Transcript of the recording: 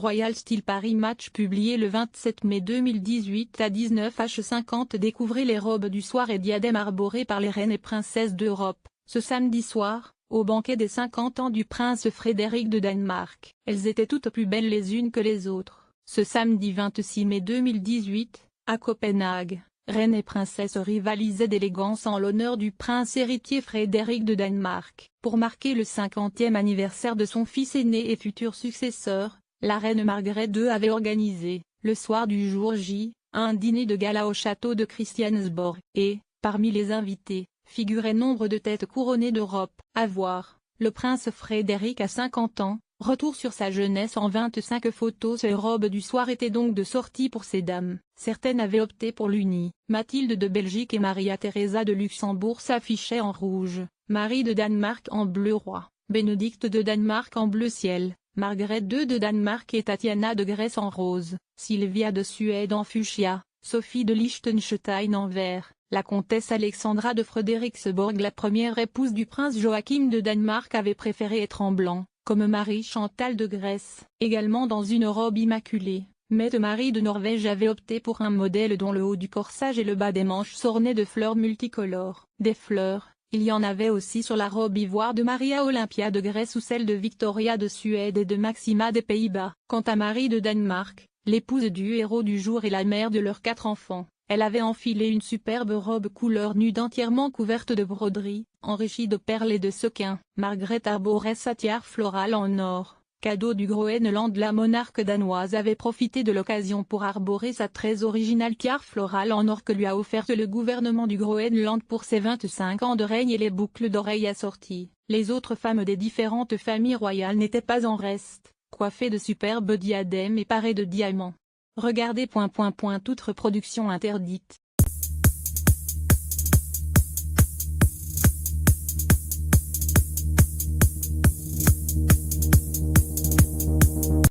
Royal Style Paris Match publié le 27 mai 2018 à 19h50. Découvrez les robes du soir et diadèmes arborés par les reines et princesses d'Europe, ce samedi soir, au banquet des 50 ans du prince Frédéric de Danemark. Elles étaient toutes plus belles les unes que les autres. Ce samedi 26 mai 2018, à Copenhague, reines et princesses rivalisaient d'élégance en l'honneur du prince héritier Frédéric de Danemark. Pour marquer le 50e anniversaire de son fils aîné et futur successeur, la reine Margrethe II avait organisé, le soir du jour J, un dîner de gala au château de Christiansborg, et, parmi les invités, figuraient nombre de têtes couronnées d'Europe. À voir, le prince Frédéric a 50 ans, retour sur sa jeunesse en 25 photos. Ces robes du soir étaient donc de sortie pour ces dames. Certaines avaient opté pour l'uni. Mathilde de Belgique et Maria Theresa de Luxembourg s'affichaient en rouge, Marie de Danemark en bleu roi, Bénédicte de Danemark en bleu ciel, Margrethe II de Danemark et Tatiana de Grèce en rose, Sylvia de Suède en fuchsia, Sophie de Liechtenstein en vert, la comtesse Alexandra de Frederiksborg, la première épouse du prince Joachim de Danemark, avait préféré être en blanc, comme Marie-Chantal de Grèce, également dans une robe immaculée. Mette Marie de Norvège avait opté pour un modèle dont le haut du corsage et le bas des manches s'ornaient de fleurs multicolores. Des fleurs, il y en avait aussi sur la robe ivoire de Maria Olympia de Grèce ou celle de Victoria de Suède et de Maxima des Pays-Bas. Quant à Marie de Danemark, l'épouse du héros du jour et la mère de leurs 4 enfants, elle avait enfilé une superbe robe couleur nude entièrement couverte de broderies, enrichie de perles et de sequins. Margrethe arborait sa tiare florale en or, cadeau du Groenland. La monarque danoise avait profité de l'occasion pour arborer sa très originale tiare florale en or que lui a offerte le gouvernement du Groenland pour ses 25 ans de règne et les boucles d'oreilles assorties. Les autres femmes des différentes familles royales n'étaient pas en reste, coiffées de superbes diadèmes et parées de diamants. Regardez. Toute reproduction interdite.